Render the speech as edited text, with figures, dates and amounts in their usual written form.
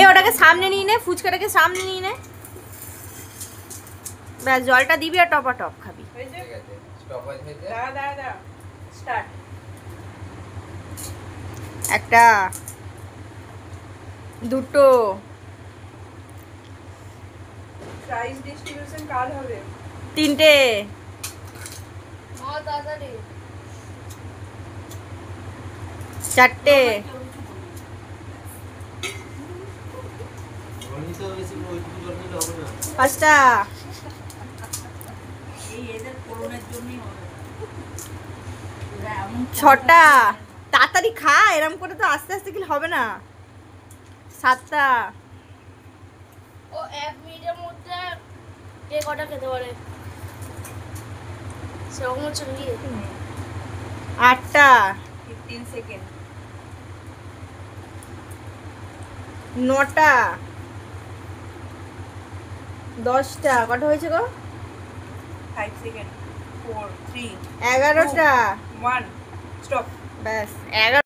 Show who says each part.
Speaker 1: এ ওটাকে সামনে নিয়ে নে, ফুচকাটাকে সামনে নিয়ে নে। ব্যাস জলটা দিবি আর টপা টপ খাবি। একটা, দুটো।
Speaker 2: প্রাইস ডিস্ট্রিবিউশন কাল হবে।
Speaker 1: তিনটে। চারটে। পাঁচটা। ছটা। তাড়াতাড়ি খা, এরম করে তো আস্তে আস্তে কি হবে না। সাতটা।
Speaker 3: ও 1 মিনিটের মধ্যে কে কটা খেতে পারে সেরকম হচ্ছে নাকি?
Speaker 1: আটটা।
Speaker 2: 15 সেকেন্ড।
Speaker 1: নটা। দশটা। কটা হয়েছে গো?
Speaker 2: 5 সেকেন্ড। 4 3
Speaker 1: 11টা।
Speaker 2: 1 স্টপ।
Speaker 1: ব্যাস 11।